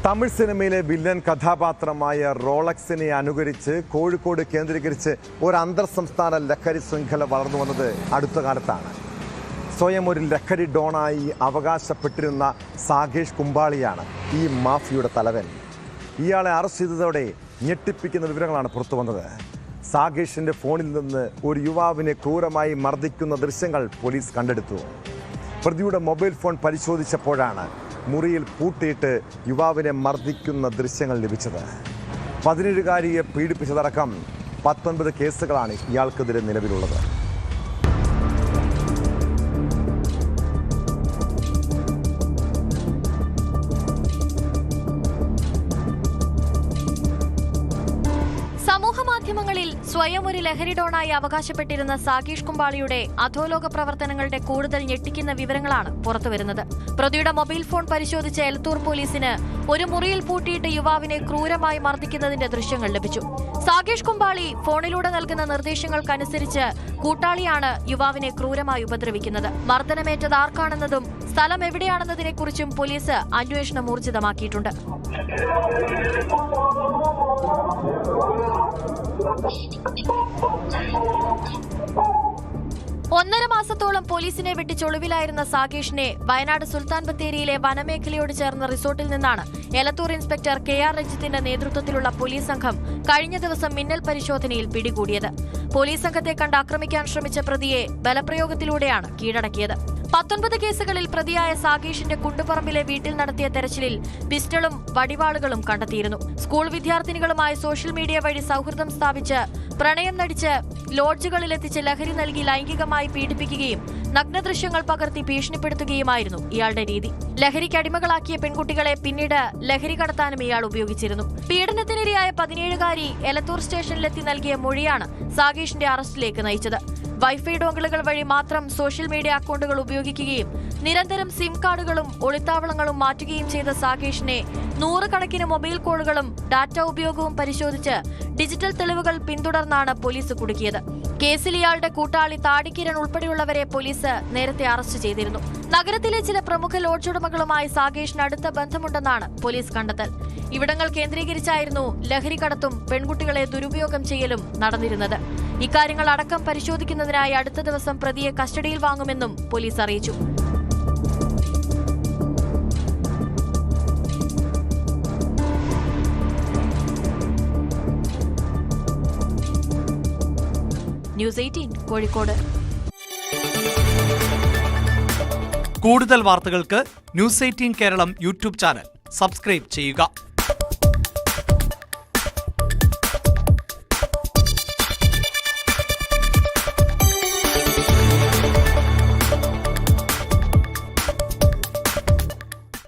തമിഴ് സിനിമയിലെ വില്ലൻ കഥാപാത്രമായ റോളക്സിനെ അനുകരിച്ച് കോഴിക്കോട് കേന്ദ്രീകരിച്ച് ഒരു അന്തർ സംസ്ഥാന ലഹരി ശൃംഖല വളർന്നു വന്നത് അടുത്ത കാലത്താണ്. സ്വയം ഒരു ലഹരി ഡോണായി അവകാശപ്പെട്ടിരുന്ന സാകേഷ് കുമ്പാളിയാണ് ഈ മാഫിയയുടെ തലവൻ. ഇയാളെ അറസ്റ്റ് ചെയ്തതോടെ ഞെട്ടിപ്പിക്കുന്ന വിവരങ്ങളാണ് പുറത്തു വന്നത്. സാകേഷിന്റെ ഫോണിൽ നിന്ന് ഒരു യുവാവിനെ ക്രൂരമായി മർദ്ദിക്കുന്ന ദൃശ്യങ്ങൾ പോലീസ് കണ്ടെടുത്തു. പ്രതിയുടെ മൊബൈൽ ഫോൺ പരിശോധിച്ചപ്പോഴാണ് മുറിയിൽ പൂട്ടിയിട്ട് യുവാവിനെ മർദ്ദിക്കുന്ന ദൃശ്യങ്ങൾ ലഭിച്ചത്. 17-കാരിയെ പീഡിപ്പിച്ചതടക്കം 19 കേസുകളാണ് ഇയാൾക്കെതിരെ നിലവിലുള്ളത്. സമൂഹമാധ്യമങ്ങളിൽ സ്വയം ഒരു ലഹരി ഡോണായി അവകാശപ്പെട്ടിരുന്ന സാകേഷ് കുമ്പാളിയുടെ അധോലോക പ്രവർത്തനങ്ങളുടെ കൂടുതൽ ഞെട്ടിക്കുന്ന വിവരങ്ങളാണ് പുറത്തുവരുന്നത്. പ്രതിയുടെ മൊബൈൽ ഫോൺ പരിശോധിച്ച എലത്തൂർ പോലീസിന് ഒരു മുറിയിൽ പൂട്ടിയിട്ട് യുവാവിനെ ക്രൂരമായി മർദ്ദിക്കുന്നതിന്റെ ദൃശ്യങ്ങൾ ലഭിച്ചു. സാകേഷ് കുമ്പാളി ഫോണിലൂടെ നൽകുന്ന നിർദ്ദേശങ്ങൾക്കനുസരിച്ച് കൂട്ടാളിയാണ് യുവാവിനെ ക്രൂരമായി ഉപദ്രവിക്കുന്നത്. മർദ്ദനമേറ്റത് ആർക്കാണെന്നതും സ്ഥലം എവിടെയാണെന്നതിനെക്കുറിച്ചും പോലീസ് അന്വേഷണം ഊർജിതമാക്കിയിട്ടുണ്ട്. 1.5 മാസത്തോളം പോലീസിനെ വെട്ടിച്ചൊളിവിലായിരുന്ന സാകേഷിനെ വയനാട് സുൽത്താൻ ബത്തേരിയിലെ വനമേഖലയോട് ചേർന്ന റിസോർട്ടിൽ നിന്നാണ് എലത്തൂർ ഇൻസ്പെക്ടർ KR രഞ്ജിത്തിന്റെ നേതൃത്വത്തിലുള്ള പോലീസ് സംഘം കഴിഞ്ഞ ദിവസം മിന്നൽ പരിശോധനയിൽ പിടികൂടിയത്. പോലീസ് സംഘത്തെ കണ്ട് ആക്രമിക്കാൻ ശ്രമിച്ച പ്രതിയെ ബലപ്രയോഗത്തിലൂടെയാണ് കീഴടക്കിയത്. 19 കേസുകളിൽ പ്രതിയായ സാകേഷിന്റെ കുണ്ടുപറമ്പിലെ വീട്ടിൽ നടത്തിയ തെരച്ചിലിൽ പിസ്റ്റളും വടിവാളുകളും കണ്ടെത്തിയിരുന്നു. സ്കൂൾ വിദ്യാർത്ഥിനികളുമായി സോഷ്യൽ മീഡിയ വഴി സൗഹൃദം സ്ഥാപിച്ച് പ്രണയം നടിച്ച് ലോഡ്ജുകളിലെത്തിച്ച് ലഹരി നൽകി ലൈംഗികമായി പീഡിപ്പിക്കുകയും നഗ്നദൃശ്യങ്ങൾ പകർത്തി ഭീഷണിപ്പെടുത്തുകയുമായിരുന്നു ഇയാളുടെ രീതി. ലഹരിക്ക് അടിമകളാക്കിയ പെൺകുട്ടികളെ പിന്നീട് ലഹരി കടത്താനും ഇയാൾ ഉപയോഗിച്ചിരുന്നു. പീഡനത്തിനിരയായ 17-കാരി എലത്തൂർ സ്റ്റേഷനിലെത്തി നൽകിയ മൊഴിയാണ് സാകേഷിന്റെ അറസ്റ്റിലേക്ക് നയിച്ചത്. വൈഫൈ ഡോങ്കിളുകൾ വഴി മാത്രം സോഷ്യൽ മീഡിയ അക്കൗണ്ടുകൾ ഉപയോഗിക്കുകയും നിരന്തരം സിം കാർഡുകളും ഒളിത്താവളങ്ങളും മാറ്റുകയും ചെയ്ത സാകേഷിനെ 100 കണക്കിന് മൊബൈൽ കോളുകളും ഡാറ്റ ഉപയോഗവും പരിശോധിച്ച് ഡിജിറ്റൽ തെളിവുകൾ പിന്തുടർന്നാണ് പോലീസ് കുടുക്കിയത്. കേസിൽ ഇയാളുടെ കൂട്ടാളി താടിക്കിരൺ ഉൾപ്പെടെയുള്ളവരെ പോലീസ് നേരത്തെ അറസ്റ്റ് ചെയ്തിരുന്നു. നഗരത്തിലെ ചില പ്രമുഖ ലോഡ്ജ് ഉടമകളുമായി സാകേഷിന് അടുത്ത ബന്ധമുണ്ടെന്നാണ് പോലീസ് കണ്ടെത്തൽ. ഇവിടങ്ങൾ കേന്ദ്രീകരിച്ചായിരുന്നു ലഹരി കടത്തും പെൺകുട്ടികളെ ദുരുപയോഗം ചെയ്യലും നടന്നിരുന്നത്. ഇക്കാര്യങ്ങൾ അടക്കം പരിശോധിക്കുന്നതിനായി അടുത്ത ദിവസം പ്രതിയെ കസ്റ്റഡിയിൽ വാങ്ങുമെന്നും പോലീസ് അറിയിച്ചു. ന്യൂസ് 18 കോഴിക്കോട്. കൂടുതൽ വാർത്തകൾക്ക് news 18 Keralam YouTube channel subscribe ചെയ്യുക.